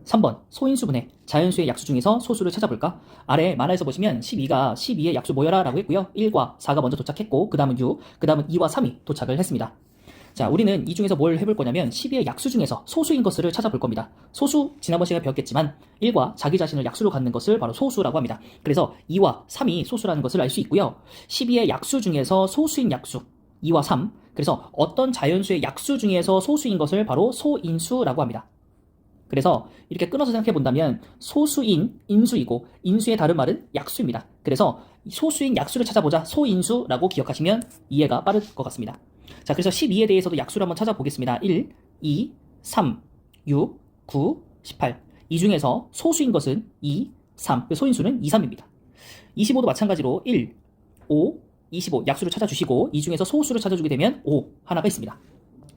3번 소인수분해 자연수의 약수 중에서 소수를 찾아볼까? 아래 만화에서 보시면 12가 12의 약수 모여라 라고 했고요. 1과 4가 먼저 도착했고 그 다음은 6, 그 다음은 2와 3이 도착을 했습니다. 자, 우리는 이 중에서 뭘 해볼 거냐면 12의 약수 중에서 소수인 것을 찾아볼 겁니다. 소수, 지난번 시간에 배웠겠지만 1과 자기 자신을 약수로 갖는 것을 바로 소수라고 합니다. 그래서 2와 3이 소수라는 것을 알 수 있고요. 12의 약수 중에서 소수인 약수 2와 3, 그래서 어떤 자연수의 약수 중에서 소수인 것을 바로 소인수라고 합니다. 그래서 이렇게 끊어서 생각해 본다면 소수인 인수이고 인수의 다른 말은 약수입니다. 그래서 소수인 약수를 찾아보자 소인수라고 기억하시면 이해가 빠를 것 같습니다. 자, 그래서 12에 대해서도 약수를 한번 찾아보겠습니다. 1, 2, 3, 6, 9, 18. 이 중에서 소수인 것은 2, 3. 소인수는 2, 3입니다. 25도 마찬가지로 1, 5, 25 약수를 찾아주시고 이 중에서 소수를 찾아주게 되면 5 하나가 있습니다.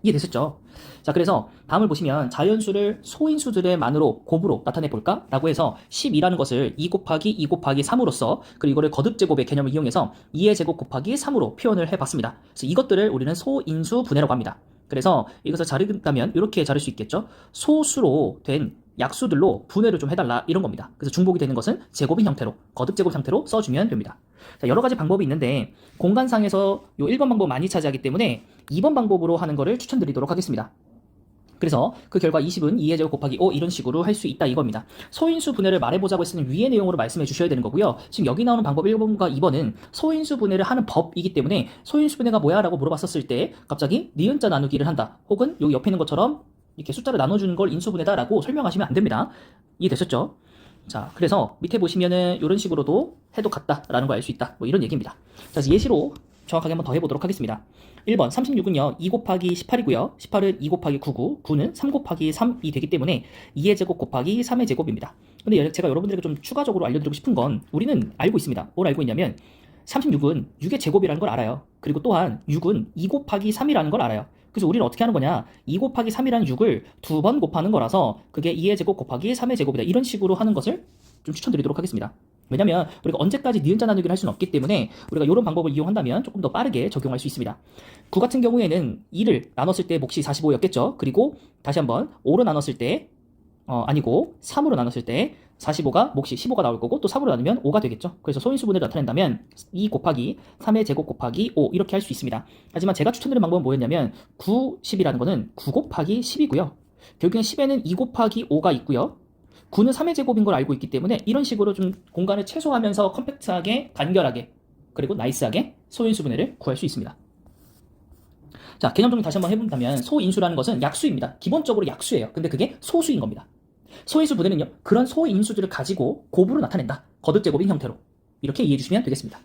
이해되셨죠? 자, 그래서 다음을 보시면 자연수를 소인수들의 만으로 곱으로 나타내 볼까? 라고 해서 12라는 것을 2 곱하기 2 곱하기 3으로써 그리고 이거를 거듭제곱의 개념을 이용해서 2의 제곱 곱하기 3으로 표현을 해봤습니다. 그래서 이것들을 우리는 소인수 분해라고 합니다. 그래서 이것을 자른다면 이렇게 자를 수 있겠죠? 소수로 된 약수들로 분해를 좀 해달라 이런 겁니다. 그래서 중복이 되는 것은 제곱인 형태로 거듭제곱 형태로 써주면 됩니다. 자, 여러 가지 방법이 있는데 공간상에서 요 1번 방법 많이 차지하기 때문에 2번 방법으로 하는 거를 추천드리도록 하겠습니다. 그래서 그 결과 20은 2의 제곱 곱하기 5 이런 식으로 할 수 있다 이겁니다. 소인수 분해를 말해보자고 했으면 위의 내용으로 말씀해 주셔야 되는 거고요. 지금 여기 나오는 방법 1번과 2번은 소인수 분해를 하는 법이기 때문에 소인수 분해가 뭐야? 라고 물어봤었을 때 갑자기 니은자 나누기를 한다. 혹은 여기 옆에 있는 것처럼 이렇게 숫자를 나눠주는 걸 인수분해다 라고 설명하시면 안 됩니다. 이해되셨죠? 자, 그래서 밑에 보시면은 이런 식으로도 해도 같다라는 걸 알 수 있다. 뭐 이런 얘기입니다. 자, 예시로 정확하게 한번 더 해보도록 하겠습니다. 1번 36은요 2 곱하기 18이고요 18은 2 곱하기 9고 9는 3 곱하기 3이 되기 때문에 2의 제곱 곱하기 3의 제곱입니다. 근데 제가 여러분들에게 좀 추가적으로 알려드리고 싶은 건 우리는 알고 있습니다. 뭘 알고 있냐면 36은 6의 제곱이라는 걸 알아요. 그리고 또한 6은 2 곱하기 3이라는 걸 알아요. 그래서 우리는 어떻게 하는 거냐, 2 곱하기 3이라는 6을 두 번 곱하는 거라서 그게 2의 제곱 곱하기 3의 제곱이다, 이런 식으로 하는 것을 좀 추천드리도록 하겠습니다. 왜냐면 우리가 언제까지 니은자 나누기를 할 수는 없기 때문에 우리가 이런 방법을 이용한다면 조금 더 빠르게 적용할 수 있습니다. 9 같은 경우에는 2를 나눴을 때 몫이 45였겠죠. 그리고 다시 한번 5로 나눴을 때 아니고 3으로 나눴을 때 45가 몫이 15가 나올 거고 또 3으로 나누면 5가 되겠죠. 그래서 소인수분해를 나타낸다면 2 곱하기 3의 제곱 곱하기 5 이렇게 할 수 있습니다. 하지만 제가 추천드리는 방법은 뭐였냐면 9, 10이라는 거는 9 곱하기 10이고요. 결국엔 10에는 2 곱하기 5가 있고요. 9는 3의 제곱인 걸 알고 있기 때문에 이런 식으로 좀 공간을 최소화하면서 컴팩트하게, 간결하게, 그리고 나이스하게 소인수분해를 구할 수 있습니다. 자, 개념 정리 다시 한번 해본다면 소인수라는 것은 약수입니다. 기본적으로 약수예요. 근데 그게 소수인 겁니다. 소인수 분해는요, 그런 소인수들을 가지고 곱으로 나타낸다. 거듭제곱인 형태로. 이렇게 이해해 주시면 되겠습니다.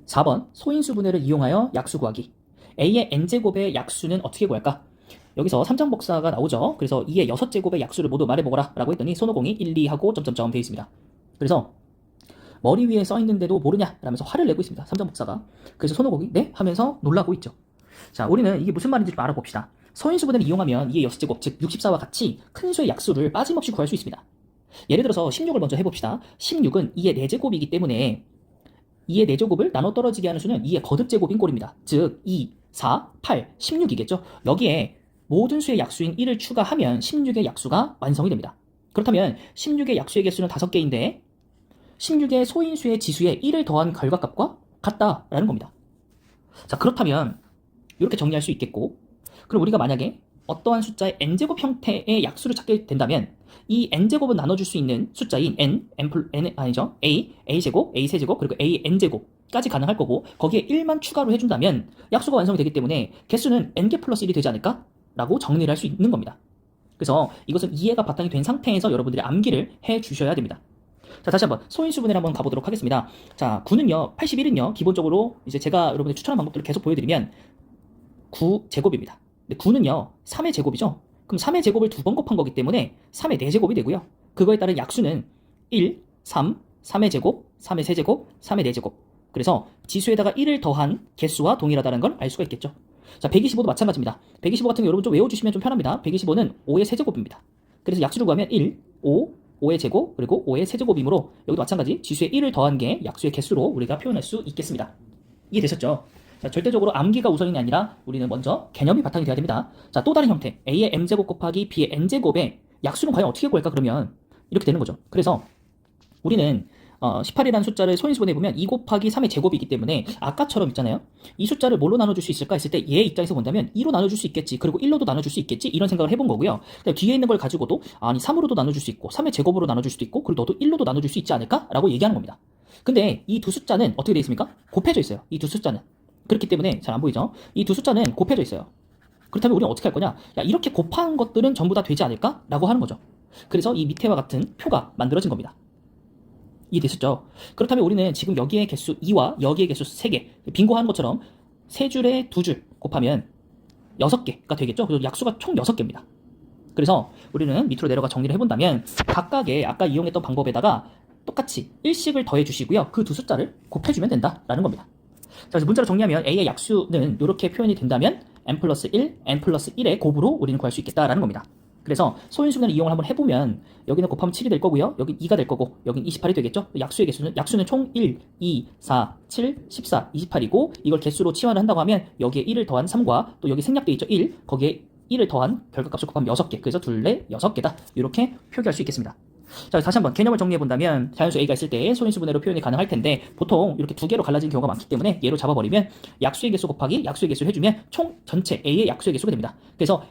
4번 소인수 분해를 이용하여 약수 구하기. A의 n제곱의 약수는 어떻게 구할까? 여기서 3장복사가 나오죠. 그래서 2의 6제곱의 약수를 모두 말해보거라 라고 했더니 손오공이 1, 2 하고 점점점 되어 있습니다. 그래서 머리 위에 써있는데도 모르냐 라면서 화를 내고 있습니다. 3장복사가. 그래서 손오공이 네? 하면서 놀라고 있죠. 자, 우리는 이게 무슨 말인지 좀 알아봅시다. 소인수 분해를 이용하면 2의 6제곱, 즉 64와 같이 큰 수의 약수를 빠짐없이 구할 수 있습니다. 예를 들어서 16을 먼저 해봅시다. 16은 2의 4제곱이기 때문에 2의 4제곱을 나눠 떨어지게 하는 수는 2의 거듭제곱인 꼴입니다. 즉 2, 4, 8, 16이겠죠. 여기에 모든 수의 약수인 1을 추가하면 16의 약수가 완성이 됩니다. 그렇다면 16의 약수의 개수는 5개인데 16의 소인수의 지수에 1을 더한 결과값과 같다라는 겁니다. 자, 그렇다면 이렇게 정리할 수 있겠고, 그럼 우리가 만약에 어떠한 숫자의 n제곱 형태의 약수를 찾게 된다면 이 n제곱은 나눠줄 수 있는 숫자인 n 아니죠, a제곱, a세제곱, 그리고 ann제곱까지 가능할 거고 거기에 1만 추가로 해준다면 약수가 완성이 되기 때문에 개수는 n개 플러스 1이 되지 않을까? 라고 정리를 할 수 있는 겁니다. 그래서 이것은 이해가 바탕이 된 상태에서 여러분들이 암기를 해 주셔야 됩니다. 자, 다시 한번 소인수분해를 한번 가보도록 하겠습니다. 자, 9는요, 81은요, 기본적으로 이제 제가 여러분들 추천한 방법들을 계속 보여드리면 9제곱입니다. 근데 9는요 3의 제곱이죠. 그럼 3의 제곱을 두 번 곱한 거기 때문에 3의 4제곱이 되고요. 그거에 따른 약수는 1, 3, 3의 제곱, 3의 세제곱, 3의 4제곱. 그래서 지수에다가 1을 더한 개수와 동일하다는 걸 알 수가 있겠죠. 자, 125도 마찬가지입니다. 125 같은 경우 여러분 좀 외워주시면 좀 편합니다. 125는 5의 세제곱입니다. 그래서 약수를 구하면 1, 5, 5의 제곱, 그리고 5의 세제곱이므로 여기도 마찬가지 지수에 1을 더한 게 약수의 개수로 우리가 표현할 수 있겠습니다. 이해되셨죠? 자, 절대적으로 암기가 우선이 아니라 우리는 먼저 개념이 바탕이 돼야 됩니다. 자, 또 다른 형태, a의 m제곱 곱하기 b의 n제곱에 약수는 과연 어떻게 구할까? 그러면 이렇게 되는 거죠. 그래서 우리는 18이라는 숫자를 소인수분해 보면 2 곱하기 3의 제곱이기 때문에 아까처럼 있잖아요. 이 숫자를 뭘로 나눠줄 수 있을까 했을 때 얘 입장에서 본다면 2로 나눠줄 수 있겠지. 그리고 1로도 나눠줄 수 있겠지. 이런 생각을 해본 거고요. 뒤에 있는 걸 가지고도 아니 3으로도 나눠줄 수 있고 3의 제곱으로 나눠줄 수도 있고 그리고 너도 1로도 나눠줄 수 있지 않을까? 라고 얘기하는 겁니다. 근데 이 두 숫자는 어떻게 되어 있습니까? 곱해져 있어요. 이 두 숫자는. 그렇기 때문에 잘 안 보이죠? 이 두 숫자는 곱해져 있어요. 그렇다면 우리는 어떻게 할 거냐? 야, 이렇게 곱한 것들은 전부 다 되지 않을까? 라고 하는 거죠. 그래서 이 밑에와 같은 표가 만들어진 겁니다. 이해되셨죠? 그렇다면 우리는 지금 여기의 개수 2와 여기의 개수 3개, 빙고하는 것처럼 3줄에 2줄 곱하면 6개가 되겠죠? 그래서 약수가 총 6개입니다. 그래서 우리는 밑으로 내려가 정리를 해본다면 각각의 아까 이용했던 방법에다가 똑같이 1씩을 더해 주시고요. 그 두 숫자를 곱해주면 된다라는 겁니다. 자, 그래서 문자로 정리하면 A의 약수는 이렇게 표현이 된다면 n 플러스 1, n 플러스 1의 곱으로 우리는 구할 수 있겠다라는 겁니다. 그래서 소인수분해를 이용을 한번 해보면 여기는 곱하면 7이 될 거고요. 여기 2가 될 거고 여긴 28이 되겠죠. 약수의 개수는 총 1, 2, 4, 7, 14, 28이고 이걸 개수로 치환을 한다고 하면 여기에 1을 더한 3과 또 여기 생략되어 있죠. 1, 거기에 1을 더한 결과값을 곱하면 6개. 그래서 둘레 6개다. 이렇게 표기할 수 있겠습니다. 자, 다시 한번 개념을 정리해 본다면 자연수 A가 있을 때 소인수분해로 표현이 가능할 텐데 보통 이렇게 두 개로 갈라진 경우가 많기 때문에 얘로 잡아버리면 약수의 개수 곱하기 약수의 개수 해주면 총 전체 A의 약수의 개수가 됩니다. 그래서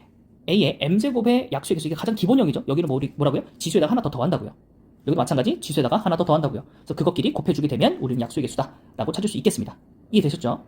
A의 m제곱의 약수의 개수, 이게 가장 기본형이죠. 여기는 뭐라고요? 지수에다가 하나 더 더한다고요. 여기도 마찬가지 지수에다가 하나 더 더한다고요. 그래서 그것끼리 곱해주게 되면 우리는 약수의 개수다 라고 찾을 수 있겠습니다. 이해되셨죠?